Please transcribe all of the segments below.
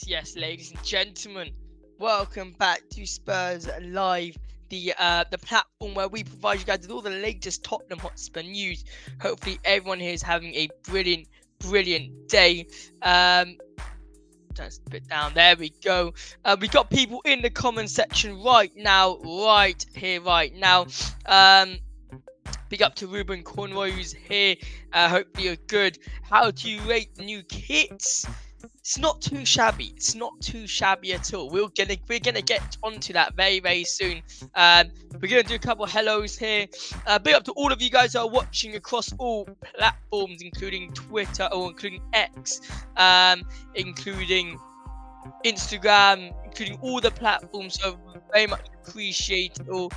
Yes, ladies and gentlemen, welcome back to Spurs Live, the platform where we provide you guys with all the latest Tottenham Hotspur news. Hopefully everyone here is having a brilliant day. turn a bit down. There we go. We got people in the comment section right now, right here, right now. Big up to Ruben Cornroy who's here. Hope you're good. How do you rate the new kits? It's not too shabby. It's not too shabby at all. We're gonna get onto that very, very soon. We're gonna do a couple of hellos here. Big up to all of you guys who are watching across all platforms, including Twitter or including X, including Instagram, including all the platforms. So very much appreciate it all.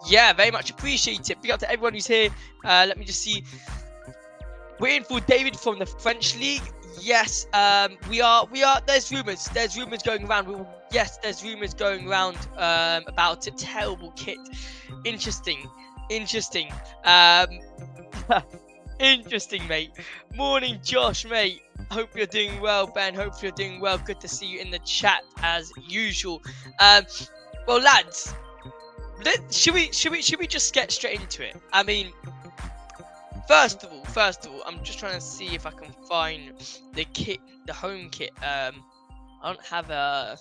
Yeah, very much appreciate it. Big up to everyone who's here. Let me just see. We're in for David from the French League. Yes, we are. There's rumours. There's rumours going around. Yes, there's rumours going around about a terrible kit. Interesting. Interesting, mate. Morning, Josh, mate. Hope you're doing well, Ben. Hope you're doing well. Good to see you in the chat as usual. Well, lads. Should we just get straight into it? I mean, first of all, I'm just trying to see if I can find the kit, the home kit. I don't have a.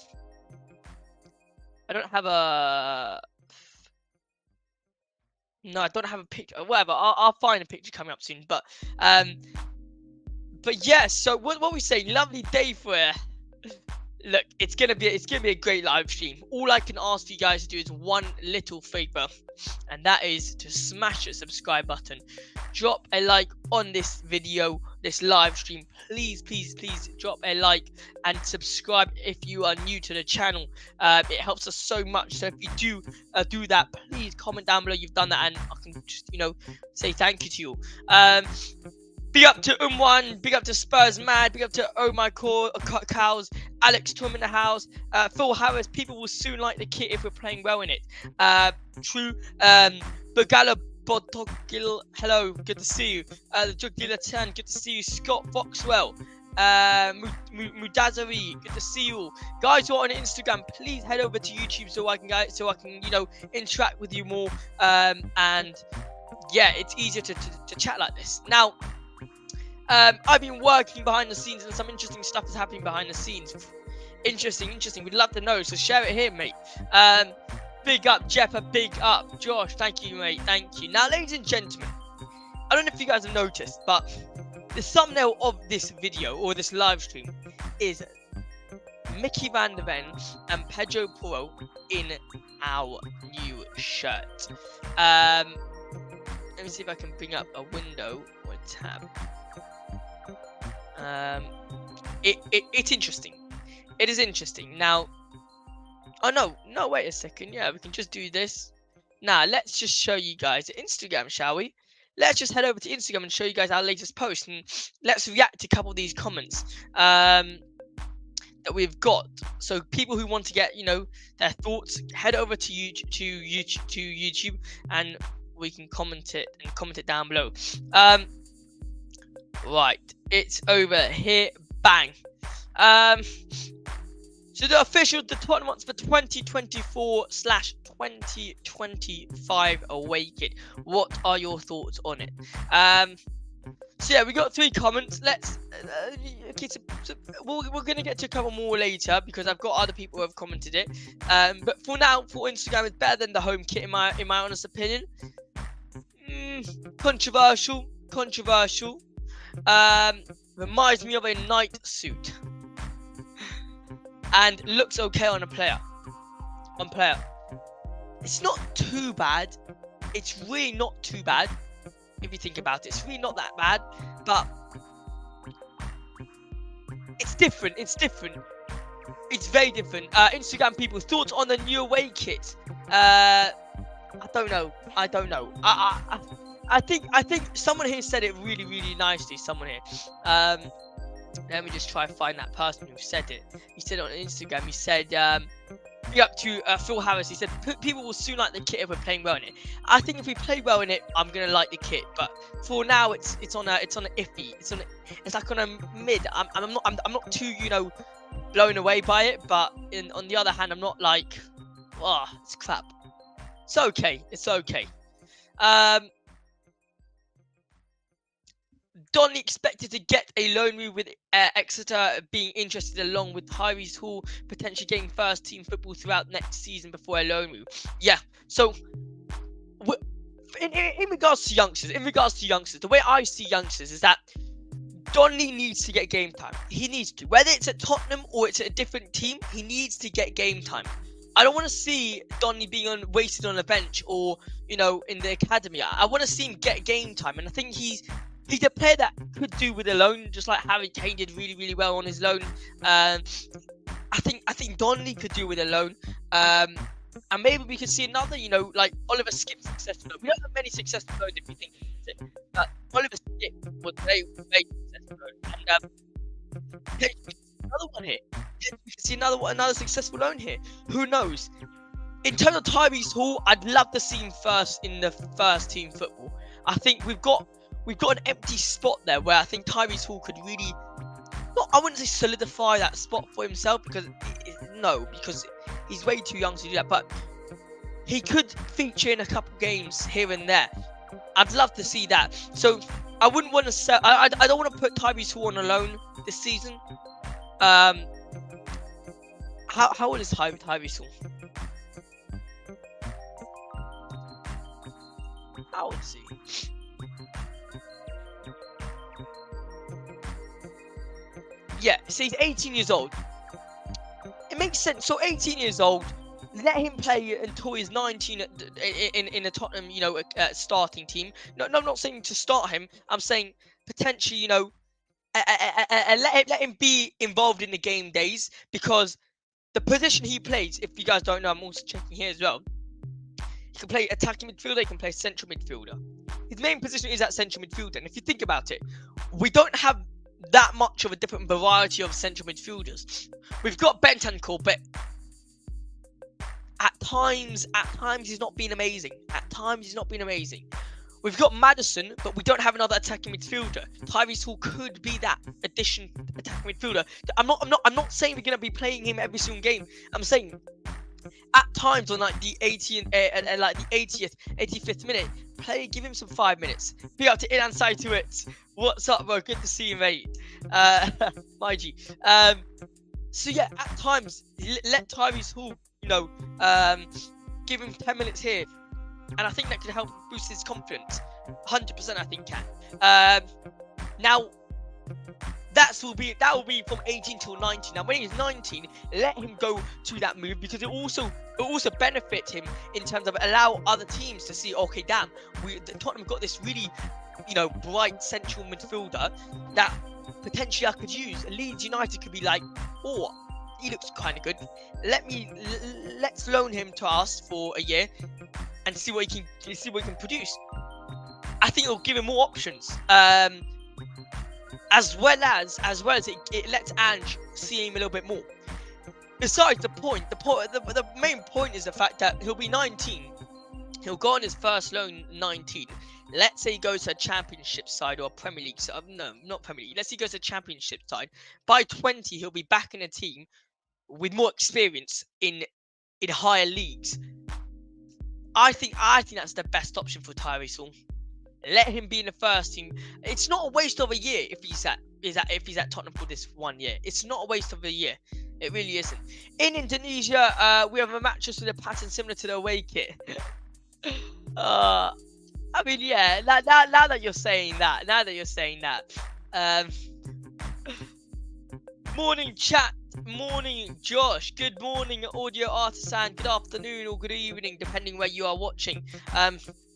No, I don't have a picture. Whatever. I'll find a picture coming up soon. But yeah. So what we saying? Lovely day for it. Look, it's gonna be a great live stream. All I can ask you guys to do is one little favor, and that is to smash the subscribe button. Drop a like on this video, this live stream. Please drop a like and subscribe if you are new to the channel. It helps us so much. So if you do that, please comment down below you've done that, and I can just say thank you to you. Big up to Umwan, big up to Spurs Mad, big up to Oh My Cows, Alex Tom in the house, Phil Harris. People will soon like the kit if we're playing well in it. True. Bagala Postecoglou, hello, good to see you. The Jugular 10, good to see you. Scott Foxwell, Mudazari, good to see you all. Guys who are on Instagram, please head over to YouTube so I can interact with you more. And yeah, it's easier to chat like this. Now, I've been working behind the scenes and some interesting stuff is happening behind the scenes. Interesting. We'd love to know, so share it here, mate. Big up, Jeppa. Big up, Josh. Thank you, mate. Thank you. Now, ladies and gentlemen, I don't know if you guys have noticed, but the thumbnail of this video or this live stream is Mickey van der Ven and Pedro Porro in our new shirt. Let me see if I can bring up a window or a tab. It's interesting. It is interesting. Now, oh no, wait a second. Yeah, we can just do this. Now, let's just show you guys Instagram, shall we? Let's just head over to Instagram and show you guys our latest post, and let's react to a couple of these comments that we've got. So people who want to get their thoughts, head over to YouTube, and we can comment it down below. Right, it's over here. Bang. So the Tottenham Hotspur 2024/2025 away kit. What are your thoughts on it? So yeah, we got 3 comments. Let's we're gonna get to a couple more later because I've got other people who have commented it. But for now, for Instagram, it's better than the home kit in my honest opinion. Controversial. Reminds me of a night suit. And looks okay on a player. It's not too bad. It's really not too bad. If you think about it, it's really not that bad. But it's different. It's very different. Instagram people, thoughts on the new away kit? I don't know. I think someone here said it really, really nicely. Someone here. Let me just try and find that person who said it. He said it on Instagram. He said, big up to Phil Harris. He said, people will soon like the kit if we're playing well in it. I think if we play well in it, I'm gonna like the kit. But for now, it's on an iffy. It's like on a mid. I'm not too blown away by it. But on the other hand, I'm not like, oh, it's crap. It's okay. Donley expected to get a loan move with Exeter being interested, along with Tyrese Hall potentially getting first team football throughout next season before a loan move. Yeah, so in regards to youngsters, the way I see youngsters is that Donley needs to get game time. He needs to. Whether it's at Tottenham or it's at a different team, he needs to get game time. I don't want to see Donley being wasted on a bench or, you know, in the academy. I want to see him get game time. And I think he's a player that could do with a loan, just like Harry Kane did really, really well on his loan. I think Donley could do with a loan. And maybe we could see another, you know, like Oliver Skipp successful loan. We don't have many successful loans if you think about it. But Oliver Skipp was very successful loan. And another one here. We can see another successful loan here. Who knows? In terms of Tyrese Hall, I'd love to see him first in the first team football. I think we've got an empty spot there where I think Tyrese Hall could really, I wouldn't say solidify that spot for himself, because he's way too young to do that, but he could feature in a couple games here and there. I'd love to see that. So I wouldn't want to sell. I don't want to put Tyrese Hall on a loan this season. How old is Tyrese Hall? How old is he? Yeah, so he's 18 years old. It makes sense. So 18 years old, let him play until he's 19 in a Tottenham, you know, starting team. No, I'm not saying to start him. I'm saying potentially, you know, let him be involved in the game days, because the position he plays, if you guys don't know, I'm also checking here as well. He can play attacking midfielder, he can play central midfielder. His main position is at central midfielder. And if you think about it, we don't have that much of a different variety of central midfielders. We've got Bentancur, but at times he's not been amazing. We've got Maddison, but we don't have another attacking midfielder. Tyrese Hall could be that addition attacking midfielder. I'm not saying we're gonna be playing him every single game. I'm saying at times on like the 80th and like the 85th minute, give him some 5 minutes. Be up to Ilan Saituit. What's up, bro? Good to see you, mate. My G. So yeah, at times let Tyrese Hall, you know, give him 10 minutes here, and I think that could help boost his confidence. 100%, I think can. Now that will be from 18 till 19. Now when he's 19, let him go to that move, because it also benefit him in terms of allow other teams to see, okay, damn, Tottenham got this really, you know, bright central midfielder that potentially I could use. Leeds United could be like, oh, he looks kind of good. Let's loan him to us for a year and see what he can produce. I think it'll give him more options. As well as it lets Ange see him a little bit more. Besides the main point is the fact that he'll be 19. He'll go on his first loan 19. Let's say he goes to a Championship side or a Premier League side. No, not Premier League. Let's say he goes to a Championship side. By 20, he'll be back in a team with more experience in higher leagues. I think that's the best option for Tyrese Hall. Let him be in the first team. It's not a waste of a year if he's at Tottenham for this 1 year. It's not a waste of a year. It really isn't. In Indonesia, we have a mattress with a pattern similar to the away kit. I mean, yeah. Now that you're saying that. Morning, chat. Morning, Josh. Good morning, Audio Artisan. Good afternoon or good evening, depending where you are watching.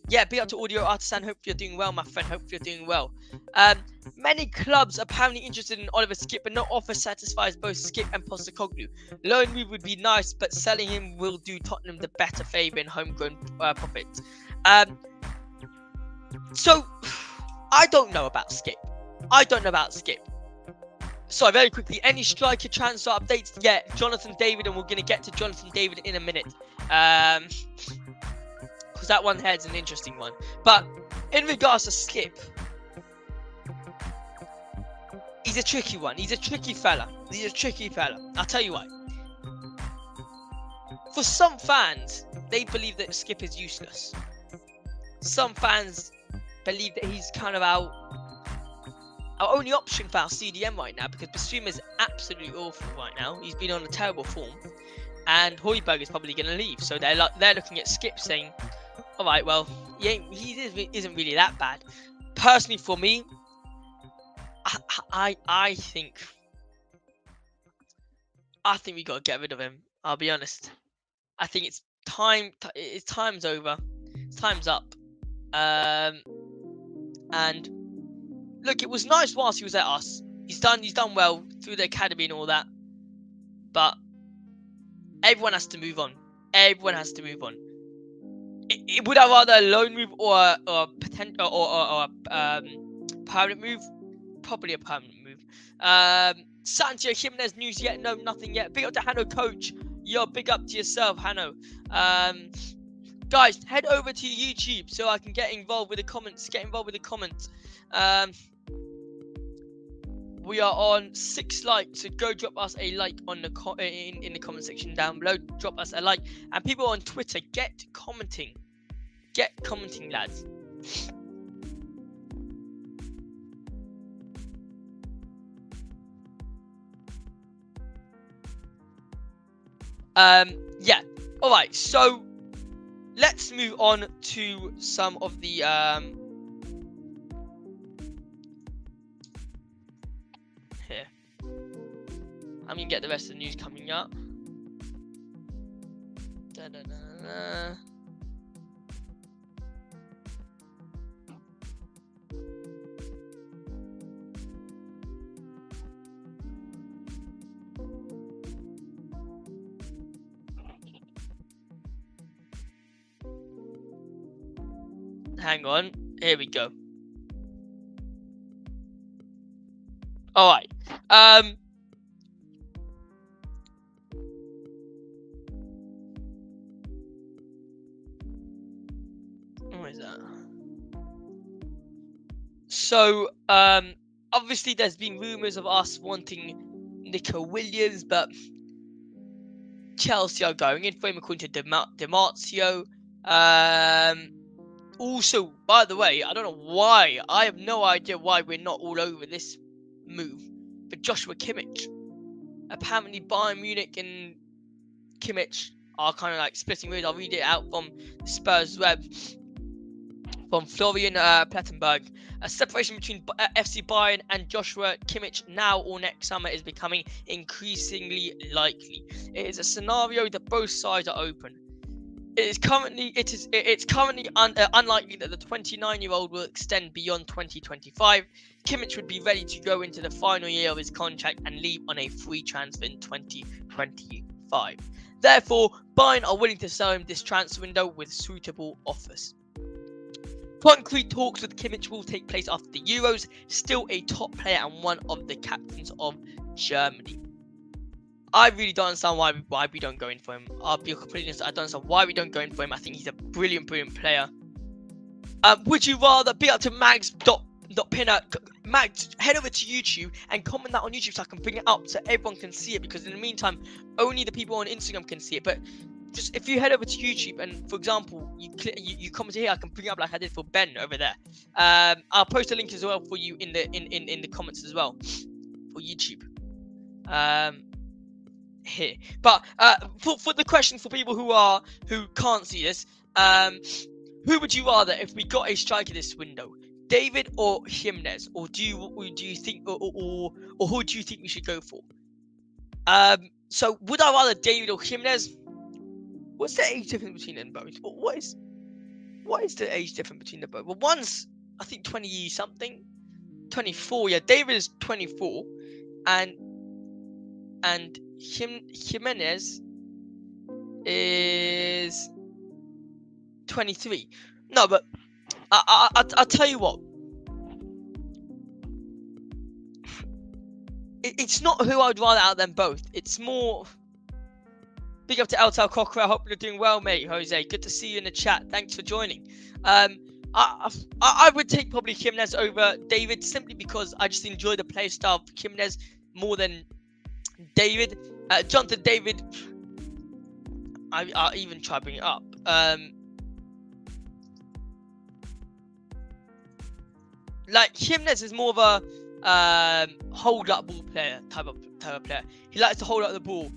Yeah, be up to Audio Artisan. Hope you're doing well, my friend. Hope you're doing well. Many clubs apparently interested in Oliver Skipp, but no offer satisfies both Skipp and Postecoglou. Loan move would be nice, but selling him will do Tottenham the better favour in homegrown profits. So, I don't know about Skipp. So, very quickly, any striker transfer updates? Yeah, Jonathan David, and we're going to get to Jonathan David in a minute. Because that one here's an interesting one. But in regards to Skipp, he's a tricky one. He's a tricky fella. I'll tell you why. For some fans, they believe that Skipp is useless. Some fans believe that he's kind of out. our only option for our CDM right now, because Bissouma is absolutely awful right now. He's been on a terrible form, and Hojberg is probably going to leave. So they're looking at Skipp saying, all right, well, he isn't really that bad. Personally, for me, I think we got to get rid of him. I'll be honest. I think it's time. Time's over. Time's up. And look, it was nice whilst he was at us. He's done well through the academy and all that. But everyone has to move on. Everyone has to move on. Would I rather a loan move or a potential or a permanent move? Probably a permanent move. Santiago Jimenez news yet? No, nothing yet. Big up to Hano, coach. Yo, big up to yourself, Hano. Guys, head over to YouTube so I can get involved with the comments. We are on 6 likes, so go drop us a like on the in the comment section down below. Drop us a like, and people on Twitter, get commenting, lads. Yeah. All right. So let's move on to some of the here. I'm gonna get the rest of the news coming up. Hang on, here we go. All right. What is that? So, obviously there's been rumours of us wanting Nico Williams, but Chelsea are going in for him according to Demartio. Also, by the way, I don't know why. I have no idea why we're not all over this move. But Joshua Kimmich. Apparently Bayern Munich and Kimmich are kind of like splitting ways. I'll read it out from the Spurs web. From Florian Plettenberg. A separation between FC Bayern and Joshua Kimmich now or next summer is becoming increasingly likely. It is a scenario that both sides are open. It's currently unlikely that the 29-year-old will extend beyond 2025. Kimmich would be ready to go into the final year of his contract and leave on a free transfer in 2025. Therefore, Bayern are willing to sell him this transfer window with suitable offers. Concrete talks with Kimmich will take place after the Euros. Still a top player and one of the captains of Germany. I really don't understand why we don't go in for him. I'll be completely honest. I don't understand why we don't go in for him. I think he's a brilliant player. Would you rather be up to Mags.pinner? Mags, head over to YouTube and comment that on YouTube so I can bring it up so everyone can see it. Because in the meantime, only the people on Instagram can see it. But just if you head over to YouTube and, for example, you comment here, I can bring it up like I did for Ben over there. I'll post a link as well for you in the comments as well for YouTube. Here, but for the question for people who can't see this, who would you rather if we got a striker this window, David or Jimenez, or do you think or who do you think we should go for? So would I rather David or Jimenez? What's the age difference between them both? What is the age difference between them both? Well, one's I think 20 something, 24. Yeah, David is 24, and Jimenez is 23. No, but I'll tell you what. It's not who I'd rather out of them both. It's more. Big up to Eltal Cocker. I hope you're doing well, mate. Jose, good to see you in the chat. Thanks for joining. I would take probably Jimenez over David simply because I just enjoy the play style of Jimenez more than David. Jonathan David, I even try to bring it up. Like Jimenez is more of a hold up ball player type of player. He likes to hold up the ball.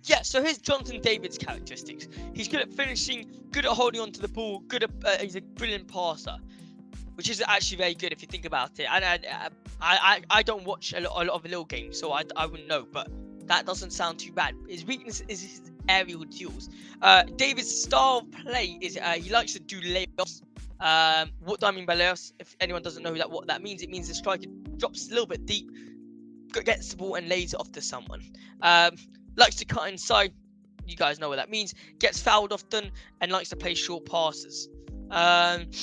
Yeah, so here's Jonathan David's characteristics. He's good at finishing, good at holding onto the ball, good at he's a brilliant passer, which is actually very good if you think about it. And I don't watch a lot of little games, so I wouldn't know, but that doesn't sound too bad. His weakness is his aerial duels. David's style of play is he likes to do layups. What do I mean by layups? If anyone doesn't know what that means, it means the striker drops a little bit deep, gets the ball and lays it off to someone. Likes to cut inside. You guys know what that means. Gets fouled often and likes to play short passes. And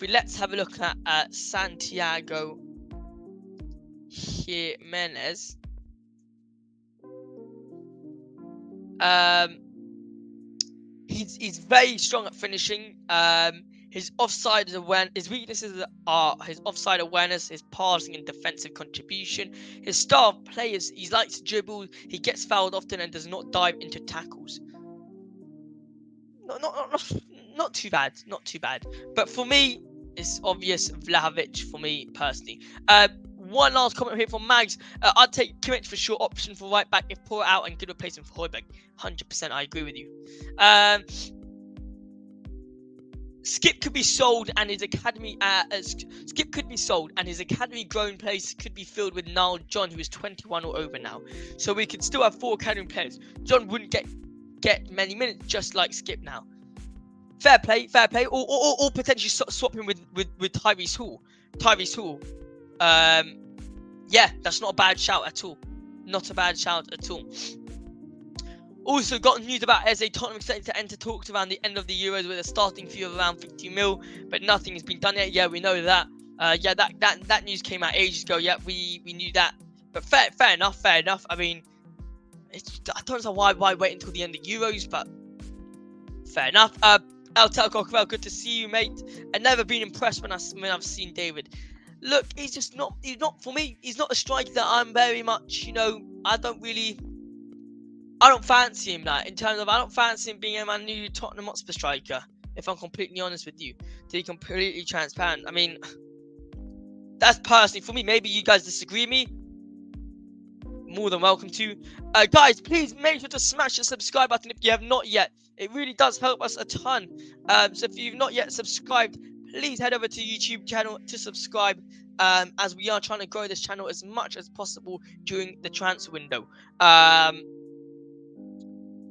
let's have a look at Santiago Jimenez. He's very strong at finishing. His offside awareness, his weaknesses are his offside awareness, his passing and defensive contribution. His style of play is he likes to dribble, he gets fouled often and does not dive into tackles. Not too bad, not too bad. But for me, it's obvious Vlahovic for me personally. One last comment here from Mags. I'd take Kimmich for sure option for right back if Porro out and good replacement for Hojberg. 100%, I agree with you. Skipp could be sold and his academy Skipp could be sold and his academy grown place could be filled with Niall John, who is 21 or over now. So we could still have 4 academy players. John wouldn't get many minutes, just like Skipp now. Fair play. Or potentially swap him with Tyrese Hall. Yeah, that's not a bad shout at all. Not a bad shout at all. Also got news about Eze. Tottenham expected to enter talks around the end of the Euros with a starting fee of around 50 mil, but nothing has been done yet. Yeah, we know that. Yeah, that news came out ages ago. Yeah, we knew that. But fair enough. I mean, I don't understand why wait until the end of Euros, but fair enough. El Telco, good to see you, mate. I've never been impressed when I've seen David. Look, he's not for me. He's not a striker that I'm very much, I don't fancy him in terms of I don't fancy him being a Man U Tottenham Hotspur striker, if I'm completely honest with you, to be completely transparent. I mean, that's personally for me. Maybe you guys disagree with me. More than welcome to. Guys, please make sure to smash the subscribe button if you have not yet. It really does help us a ton. So if you've not yet subscribed, please head over to YouTube channel to subscribe, as we are trying to grow this channel as much as possible during the transfer window.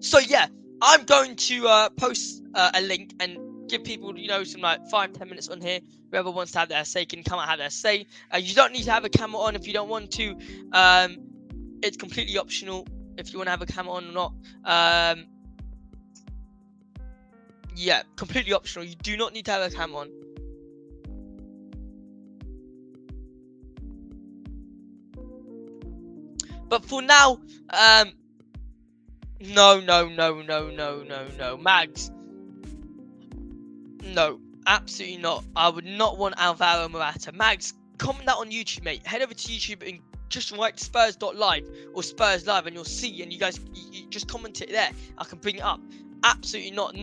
So yeah, I'm going to post a link and give people, some 5-10 minutes on here. Whoever wants to have their say can come and have their say. You don't need to have a camera on if you don't want to. It's completely optional if you want to have a camera on or not. Yeah, completely optional. You do not need to have a camera on. But for now, no, Mags. No, absolutely not. I would not want Alvaro Morata. Mags, comment that on YouTube, mate. Head over to YouTube and just write Spurs.live or Spurs Live and you'll see, and you guys you just comment it there. I can bring it up. Absolutely not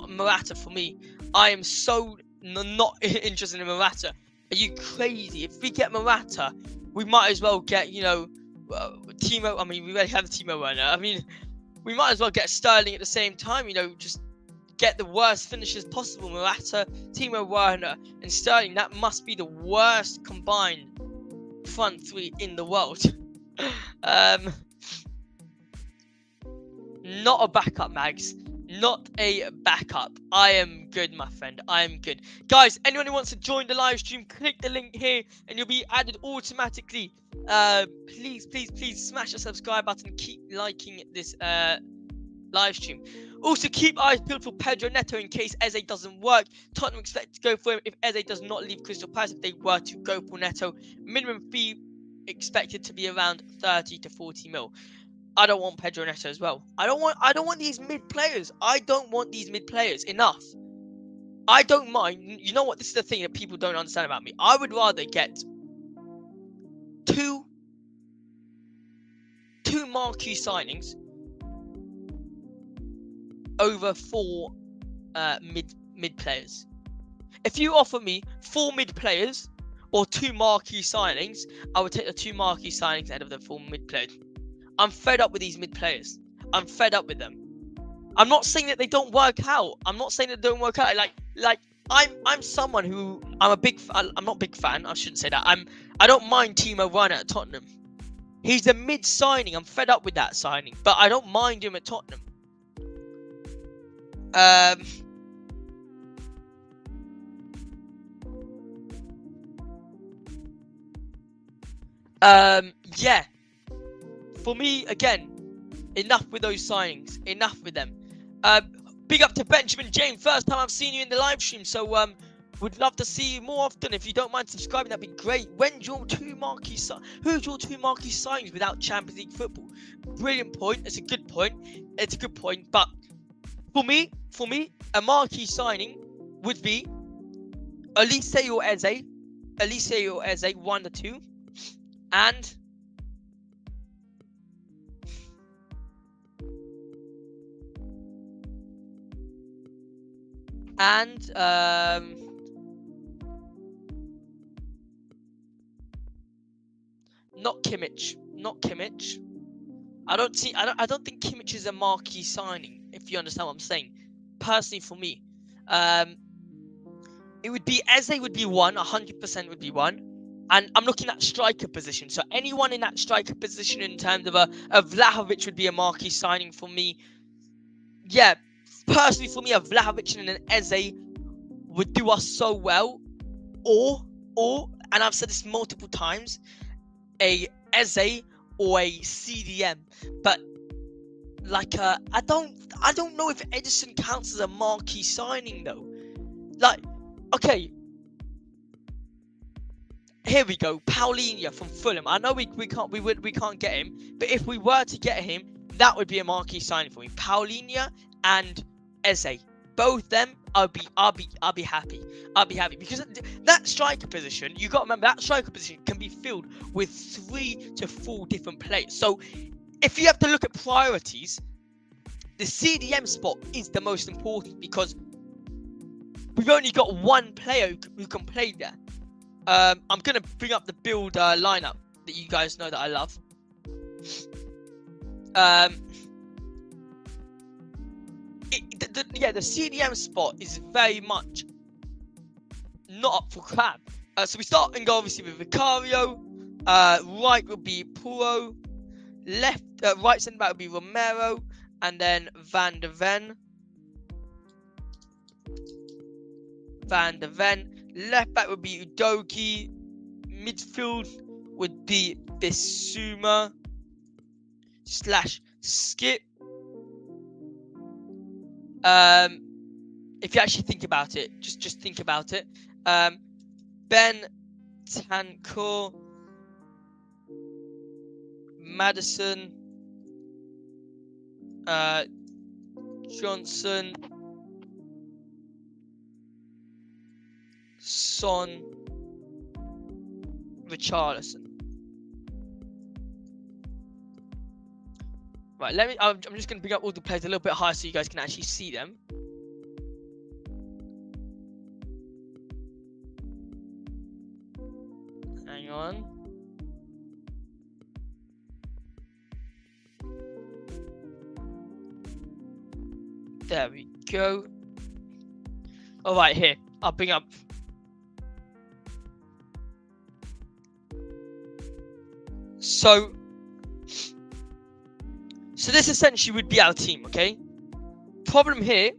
Morata for me. I am so not interested in Morata. Are you crazy? If we get Morata, we might as well get, Timo. I mean, we already have Timo Werner. I mean, we might as well get Sterling at the same time. Just get the worst finishes possible. Morata, Timo Werner, and Sterling. That must be the worst combined front three in the world. Not a backup, Mags. Not a backup. I am good, my friend. I am good. Guys, anyone who wants to join the live stream, click the link here and you'll be added automatically. Please smash the subscribe button. Keep liking this live stream. Also, keep eyes peeled for Pedro Neto in case Eze doesn't work. Tottenham expect to go for him if Eze does not leave Crystal Palace. If they were to go for Neto, minimum fee expected to be around 30 to 40 mil. I don't want Pedro Neto as well. I don't want these mid players. I don't want these mid players. Enough. I don't mind. You know what? This is the thing that people don't understand about me. I would rather get two marquee signings over 4 mid players. If you offer me 4 mid players or 2 marquee signings, I would take the 2 marquee signings ahead of the 4 mid players. I'm fed up with these mid players. I'm fed up with them. I'm not saying that they don't work out. I'm not saying that they don't work out. Like I'm someone who I'm not a big fan. I shouldn't say that. I don't mind Timo Werner at Tottenham. He's a mid signing. I'm fed up with that signing, but I don't mind him at Tottenham. Yeah. For me, again, enough with those signings. Enough with them. Big up to Benjamin James. First time I've seen you in the live stream, so would love to see you more often. If you don't mind subscribing, that'd be great. Who's your 2 marquee signings without Champions League football? Brilliant point. It's a good point. But for me, a marquee signing would be Elise or Eze. 1 to 2, and not Kimmich. I don't think Kimmich is a marquee signing, if you understand what I'm saying. Personally, for me, it would be Eze would be 1, 100% would be 1, and I'm looking at striker position. So anyone in that striker position in terms of a Vlahovic would be a marquee signing for me. Yeah, personally for me, a Vlahovic and an Eze would do us so well, or and I've said this multiple times, a Eze or a CDM, but like I don't know if Edison counts as a marquee signing though. Like, okay, here we go, Paulinho from Fulham. I know we can't get him, but if we were to get him, that would be a marquee signing for me. Paulinho and Eze, both them, I'll be happy. I'll be happy because that striker position, you got to remember, that striker position can be filled with 3 to 4 different players. So if you have to look at priorities, the CDM spot is the most important because we've only got 1 player who can play there. I'm gonna bring up the build lineup that you guys know that I love. The CDM spot is very much not up for grab. So we start and go obviously with Vicario. Right will be Porro. Left, right centre back will be Romero, and then Van de Ven. Left back would be Udogie. Midfield would be Bissouma / Skipp. If you actually think about it, just think about it. Ben Tancourt, Maddison, Johnson, Son, Richarlison. Right, I'm just going to bring up all the players a little bit higher so you guys can actually see them. Hang on. There we go. All right, here. I'll bring up. So this essentially would be our team, okay? Problem here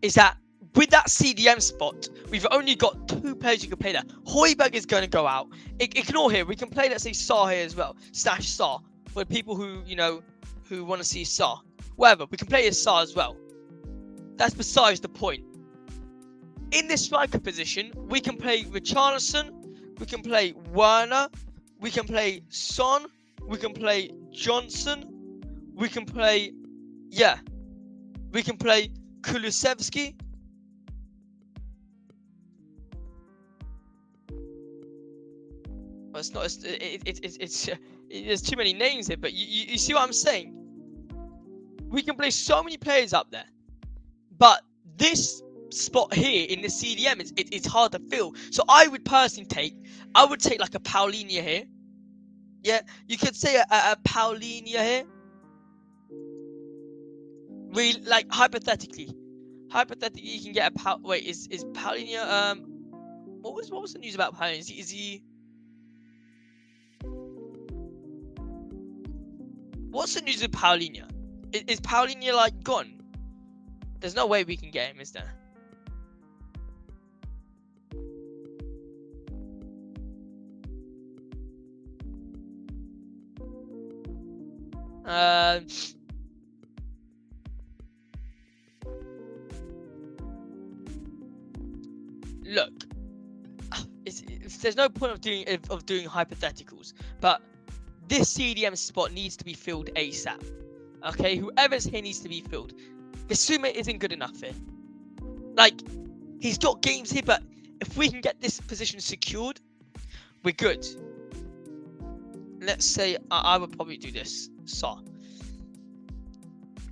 is that with that CDM spot, we've only got 2 players who can play there. Hojberg is going to go out. Ignore here. We can play, let's say, Sarr here as well. Sarr. For people who, who want to see Sarr. Whatever. We can play as Sarr as well. That's besides the point. In this striker position, we can play Richarlison. We can play Werner. We can play Son. We can play Johnson. We can play, we can play Kulusevski. Well, it's not. It's there's too many names here, but you see what I'm saying? We can play so many players up there, but this spot here in the CDM, it's hard to fill. So I would personally take like a Paulinho here. Yeah, you could say a Paulinho here. Like hypothetically, you can get a wait, is Paulinho what was the news about Paulinho? Is he what's the news with Paulinho? Is Paulinho like gone? There's no way we can get him, is there? Look, there's no point of doing hypotheticals, but this CDM spot needs to be filled ASAP. Okay, whoever's here needs to be filled. Bissouma isn't good enough here. Like, he's got games here, but if we can get this position secured, we're good. Let's say I would probably do this. Sarr.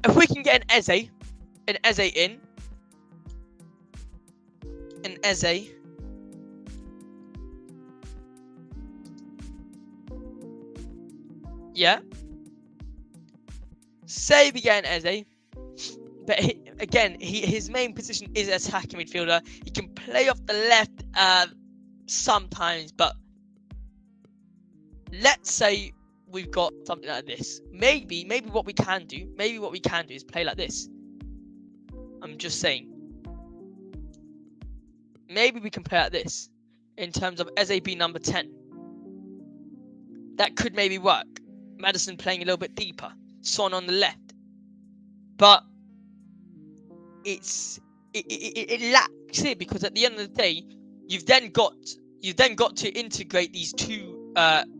If we can get an Eze in. An Eze. Yeah. Say we get an Eze. But his main position is attacking midfielder. He can play off the left sometimes, but let's say we've got something like this. Maybe what we can do is play like this. I'm just saying. Maybe we can play like this in terms of SAB number 10. That could maybe work. Maddison playing a little bit deeper. Son on the left. But it lacks here because at the end of the day, you've then got to integrate these two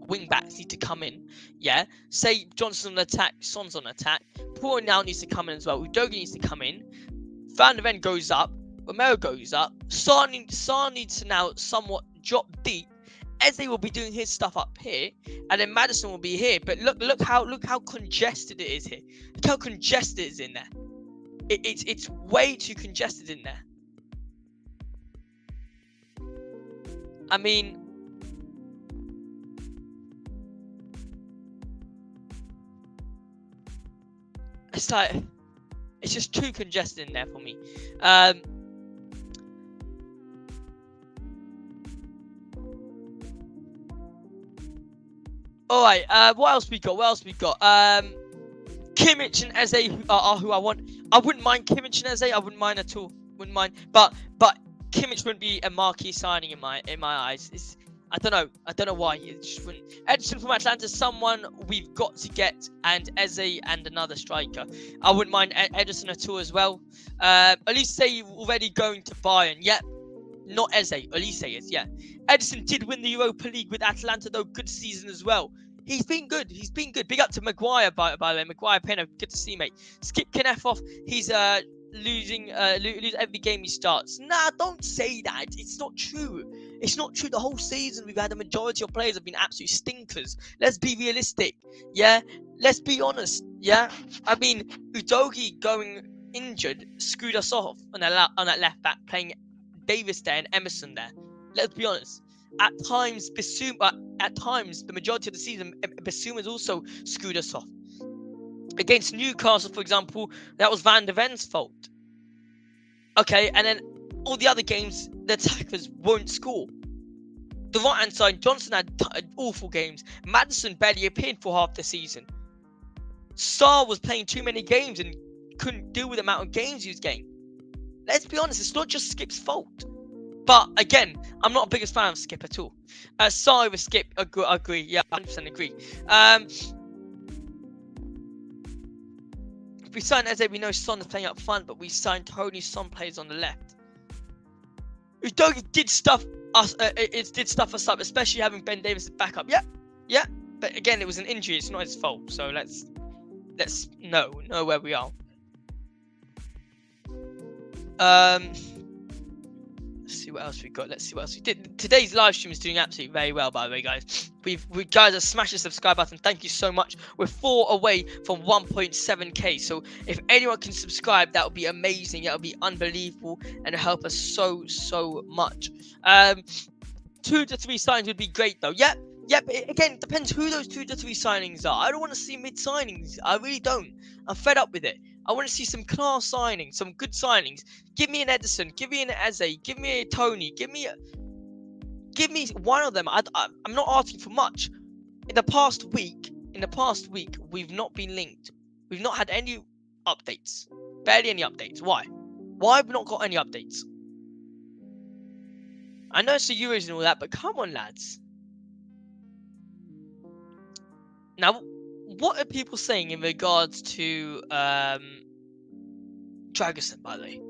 wing backs need to come in. Yeah. Say Johnson's on attack, Son's on attack. Porro now needs to come in as well. Udogie needs to come in. Van der Ven goes up. Romero goes up. Sarr needs to now somewhat drop deep. Eze will be doing his stuff up here, and then Maddison will be here. But look how congested it is here. Look how congested it is in there. It's way too congested in there. I mean, it's just too congested in there for me. All right. What else we got? Kimmich and Eze are who I want. I wouldn't mind Kimmich and Eze. I wouldn't mind at all. Wouldn't mind. But Kimmich wouldn't be a marquee signing in my eyes. I don't know why. It just wouldn't. Edison from Atlanta, someone we've got to get, and Eze and another striker. I wouldn't mind Edison at all as well. At least say you're already going to Bayern. Yep. Not Eze. Elise is, yeah. Edison did win the Europa League with Atlanta, though. Good season as well. He's been good. Big up to Maguire, by the way. Maguire, Pedro, good to see, mate. Skipp can F off. He's losing every game he starts. Nah, don't say that. It's not true. The whole season we've had the majority of players have been absolute stinkers. Let's be realistic. Yeah. Let's be honest. Yeah. I mean, Udogie going injured screwed us off on that left back, playing Davis there and Emerson there. Let's be honest. At times, the majority of the season, Bissouma's also screwed us off. Against Newcastle, for example, that was Van der Ven's fault. Okay, and then all the other games, the attackers won't score. The right-hand side, Johnson had awful games. Maddison barely appeared for half the season. Sarr was playing too many games and couldn't deal with the amount of games he was getting. Let's be honest, it's not just Skipp's fault. But again, I'm not the biggest fan of Skipp at all. Sarr with Skipp, agree. Yeah, 100% agree. If we sign Eze, we know Son is playing up front, but we signed Tony. Son plays on the left. Udogie did stuff us up, especially having Ben Davis back up. Yeah. But again, it was an injury. It's not his fault. So let's know where we are. see what else we got. Let's see what else we did. Today's live stream is doing absolutely very well, by the way, guys. We guys have smashed the subscribe button. Thank you so much. We're 4 away from 1.7k. So if anyone can subscribe, that would be amazing. That would be unbelievable and help us so much. 2 to 3 signings would be great, though. Yep. Again, it depends who those 2 to 3 signings are. I don't want to see mid signings. I really don't. I'm fed up with it. I want to see some class signings, some good signings. Give me an Edison, give me an Eze, give me a Tony, give me one of them. I'm not asking for much. In the past week, we've not been linked. We've not had any updates. Barely any updates. Why? Why have we not got any updates? I know it's the Euros and all that, but come on, lads. Now, what are people saying in regards to Dragusin, by the way?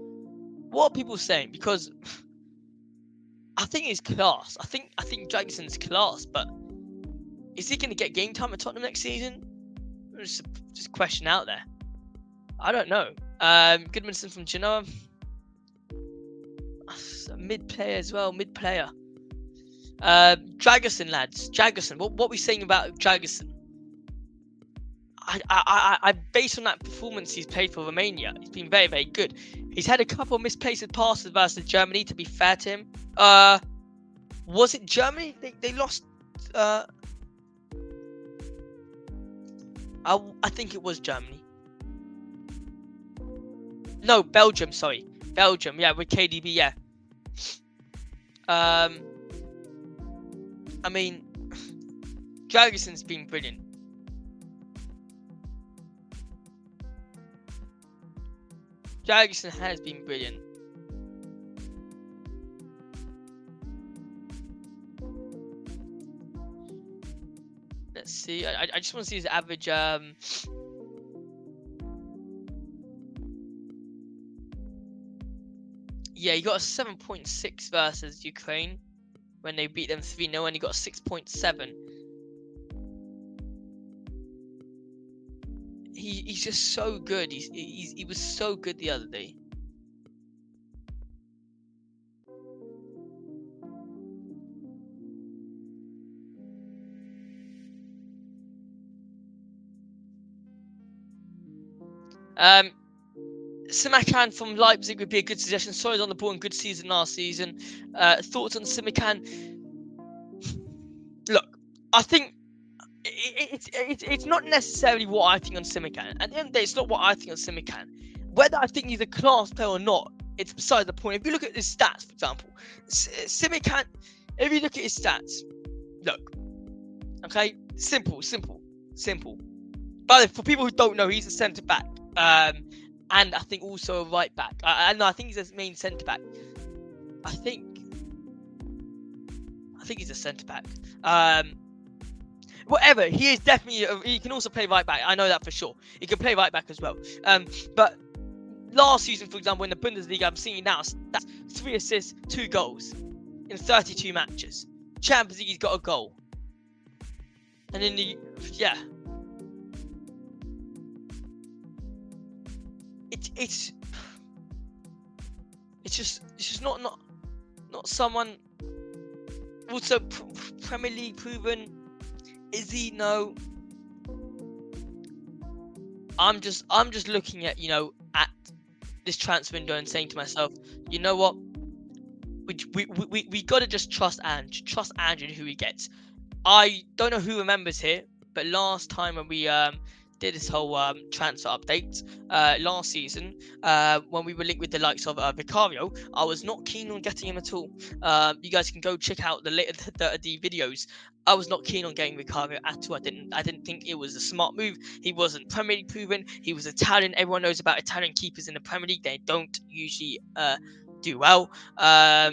What are people saying? Because I think he's class. I think Dragusin's class, but is he going to get game time at Tottenham next season? Just a question out there. I don't know. Goodmanson from Geona. Mid player as well. Mid player. Dragusin, lads. Dragusin. What are we saying about Dragusin? I based on that performance he's played for Romania, he's been very good. He's had a couple of misplaced passes versus Germany, to be fair to him. Was it Germany? They lost. I think it was Germany. No, Belgium. Sorry, Belgium. Yeah, with KDB. Yeah. I mean, Dragusin's been brilliant. Dragusin has been brilliant. Let's see. I just want to see his average. Yeah, he got a 7.6 versus Ukraine when they beat them 3-0, and he got a 6.7. He's just so good. He was so good the other day. Simakan from Leipzig would be a good suggestion. Solid on the ball and good season last season. Thoughts on Simakan? Look, I think it's not necessarily what I think on Simakan. At the end of the day, it's not what I think on Simakan. Whether I think he's a class player or not, it's beside the point. If you look at his stats, for example, Simakan, if you look at his stats, look, okay, simple. But for people who don't know, he's a centre back, and I think also a right back. I think he's a main centre back. I think he's a centre back. Whatever, he is definitely. He can also play right back. I know that for sure. He can play right back as well. But last season, for example, in the Bundesliga, I'm seeing now that's 3 assists, 2 goals in 32 matches. Champions League, he's got a goal. And in the it's just not someone. Also, Premier League proven. Is he? No. I'm just looking at at this transfer window and saying to myself, you know what? We gotta just trust Ange. Trust Ange and who he gets. I don't know who remembers here, but last time when we did this whole transfer update last season, when we were linked with the likes of Vicario, I was not keen on getting him at all. You guys can go check out the videos. I was not keen on getting Vicario at all. I didn't think it was a smart move. He wasn't Premier League proven. He was Italian. Everyone knows about Italian keepers in the Premier League. They don't usually do well. But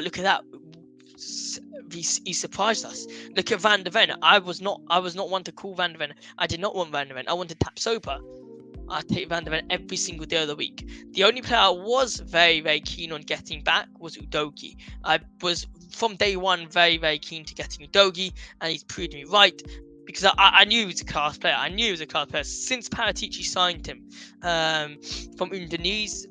look at that. He surprised us. Look at Van der Ven. I was not one to call Van der Ven. I did not want Van der Ven. I wanted Tapsoba. I take Van der Ven every single day of the week. The only player I was very, very keen on getting back was Udogie. I was from day one very, very keen to getting Udogie, and he's proved me right because I knew he was a class player. I knew he was a class player since Paratici signed him from Udinese.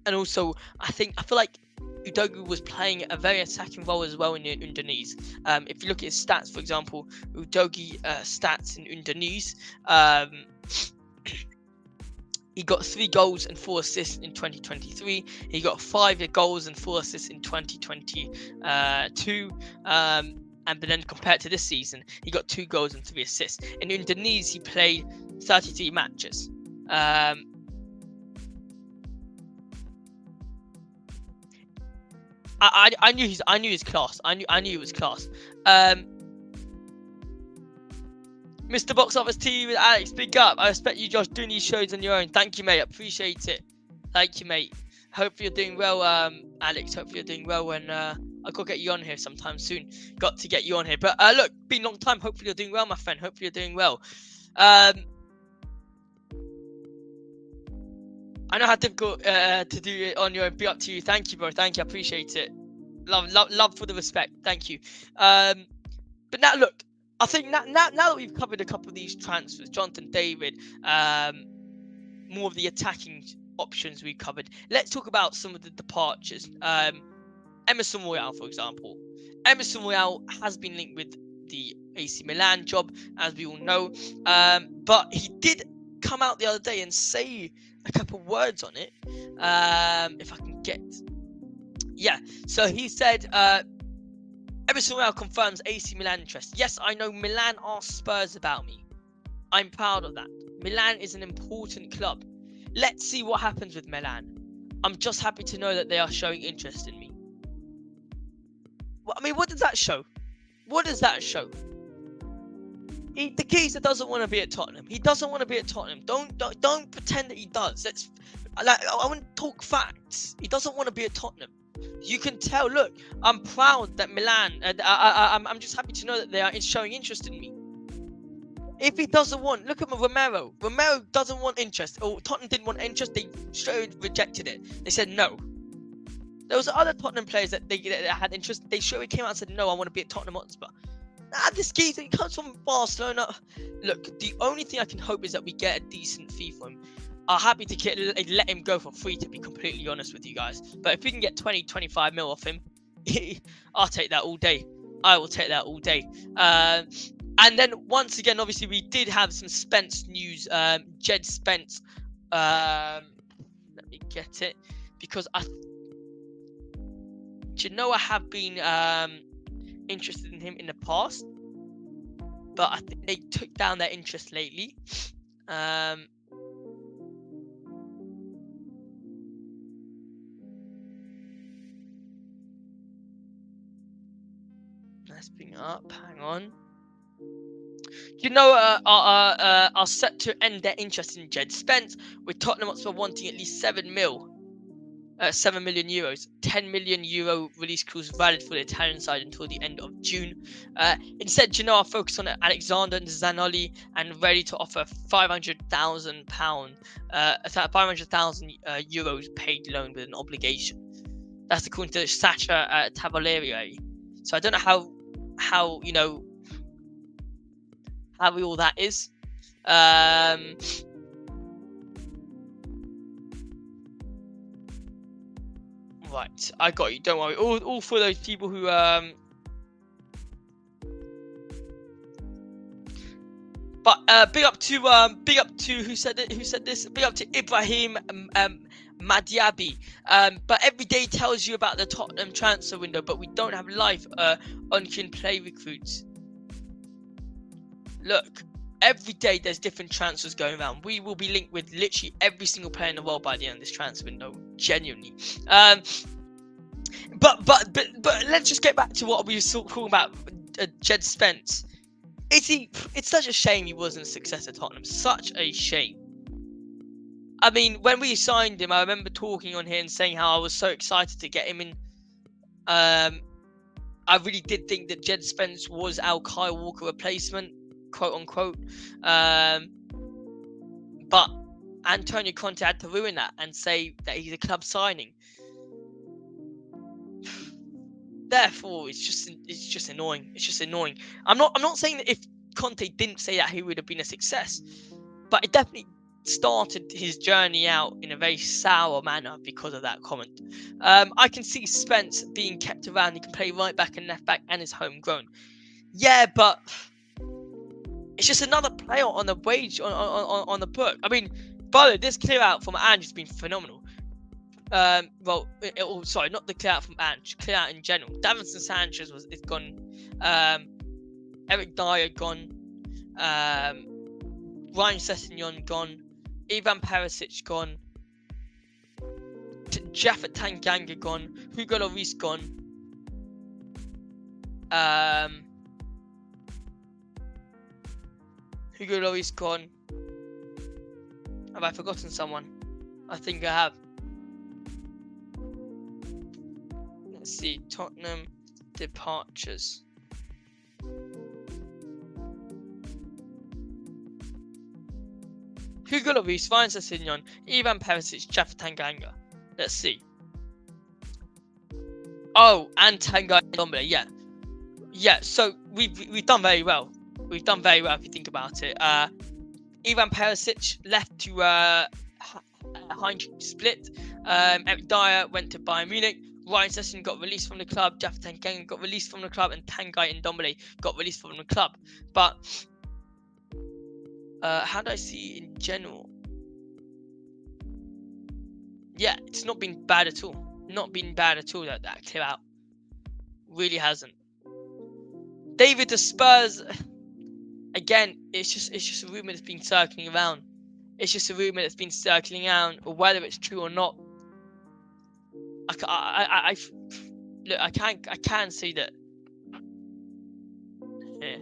And also, I feel like Udogie was playing a very attacking role as well in Udinese. If you look at his stats, for example, Udogie stats in Udinese, he got 3 goals and 4 assists in 2023. He got 5 goals and 4 assists in 2022. And then compared to this season, he got 2 goals and 3 assists. In Udinese, he played 33 matches. I knew his class. I knew he was class. Mr. Box Office TV with Alex, big up. I respect you, Josh, doing these shows on your own. Thank you, mate. Appreciate it. Thank you, mate. Hope you're doing well, Alex. Hope you're doing well. And I gotta get you on here sometime soon. Got to get you on here. But look, been a long time. Hopefully you're doing well, my friend. Hopefully you're doing well. I know how difficult to do it on your own. Be up to you. Thank you, bro. Thank you. I appreciate it. Love for the respect. Thank you. But now, look, I think now that we've covered a couple of these transfers, Jonathan David, more of the attacking options we covered. Let's talk about some of the departures. Emerson Royal, for example. Emerson Royal has been linked with the AC Milan job, as we all know. But he did come out the other day and say a couple words on it. If I can get... Yeah, so he said... Emerson Royal confirms AC Milan interest. Yes, I know Milan asked Spurs about me. I'm proud of that. Milan is an important club. Let's see what happens with Milan. I'm just happy to know that they are showing interest in me. I mean, what does that show? What does that show? The geezer doesn't want to be at Tottenham. He doesn't want to be at Tottenham. Don't pretend that he does. I want to talk facts. He doesn't want to be at Tottenham. You can tell. Look, I'm proud that Milan. I'm just happy to know that they are showing interest in me. If he doesn't want, look at Romero. Romero doesn't want interest. Or Tottenham didn't want interest. They straight rejected it. They said no. There was other Tottenham players that had interest. They straight came out and said no. I want to be at Tottenham Hotspur. This geezer, he comes from Barcelona. Look, the only thing I can hope is that we get a decent fee for him. I'm happy to let him go for free, to be completely honest with you guys. But if we can get 20-25 mil off him, I'll take that all day. I will take that all day. And then once again, obviously, we did have some Spence news. Djed Spence. Let me get it. Because Geona have been interested in him in the past. But I think they took down their interest lately. Let's bring it up. Hang on. Are set to end their interest in Djed Spence, with Tottenham Hotspur wanting at least 7 million euros. 10 million euro release clause valid for the Italian side until the end of June. Instead, Geona are focused on Alexander Zanoli and ready to offer £500,000, 500,000 euros paid loan with an obligation. That's according to Sacha Tavolieri. So I don't know how all that is. Right, I got you. Don't worry. All for those people who But big up to who said this? Big up to Ibrahim Madiabi. But every day tells you about the Tottenham transfer window, but we don't have live on can play recruits. Look, every day there's different transfers going around. We will be linked with literally every single player in the world by the end of this transfer window. Genuinely. But let's just get back to what we were talking about. Djed Spence. It's such a shame he wasn't a success at Tottenham. Such a shame. I mean, when we signed him, I remember talking on here and saying how I was so excited to get him in. I really did think that Djed Spence was our Kyle Walker replacement, quote unquote. But Antonio Conte had to ruin that and say that he's a club signing. Therefore, it's just annoying. It's just annoying. I'm not saying that if Conte didn't say that, he would have been a success. But it definitely started his journey out in a very sour manner because of that comment. I can see Spence being kept around. He can play right back and left back and is homegrown. Yeah, but it's just another player on the wage on the book. I mean, by the way, this clear out from Ange has been phenomenal. Sorry, not the clear out from Ange, clear out in general. Davinson Sanchez is gone. Eric Dyer gone. Ryan Sessegnon gone. Ivan Perisic gone. Jaffa Tanganga gone. Hugo Lloris gone. Hugo Lloris gone. Have I forgotten someone? I think I have. Let's see. Tottenham departures. Hugo Lloris, Ryan Sessegnon, Ivan Perisic, Jaffa Tanganga. Let's see. Oh, and Donley. Yeah. So we've done very well. We've done very well if you think about it. Ivan Perisic left to Heung-Min split. Eric Dyer went to Bayern Munich. Ryan Sessegnon got released from the club. Jaffa Tanganga got released from the club, and Tanguy Ndombele got released from the club. But how do I see in general? Yeah, it's not been bad at all. Not been bad at all, that clear out. Really hasn't. David to Spurs. Again, it's just a rumour that's been circling around. It's just a rumour that's been circling around, or whether it's true or not. I can see that. Yeah.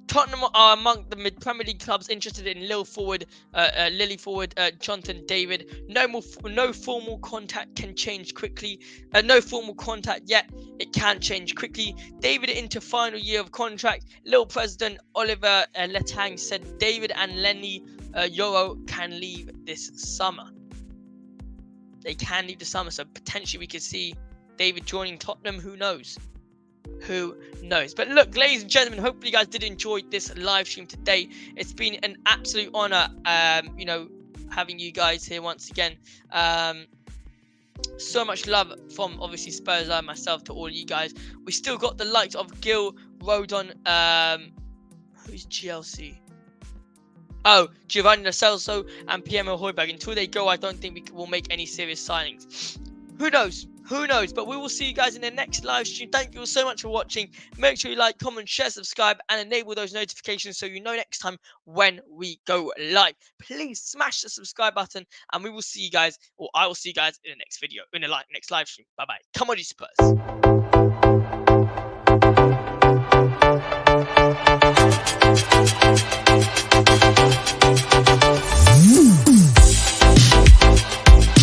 Tottenham are among the mid-Premier League clubs interested in Lille forward Jonathan David. No formal contact can change quickly. No formal contact yet. It can change quickly. David into final year of contract. Lille president Oliver Letang said David and Lenny Euro can leave this summer. They can leave the summer, so potentially we could see David joining Tottenham. Who knows? Who knows? But look, ladies and gentlemen, hopefully you guys did enjoy this live stream today. It's been an absolute honor, having you guys here once again. So much love from obviously Spurs and myself to all of you guys. We still got the likes of Gil, Rodon, who's GLC? Oh, Giovanni Lo Celso and Pierre-Emile Hojberg. Until they go, I don't think we will make any serious signings. Who knows? Who knows? But we will see you guys in the next live stream. Thank you all so much for watching. Make sure you like, comment, share, subscribe, and enable those notifications so you know next time when we go live. Please smash the subscribe button, and we will see you guys, or I will see you guys in the next video, in the next live stream. Bye bye. Come on, you Spurs.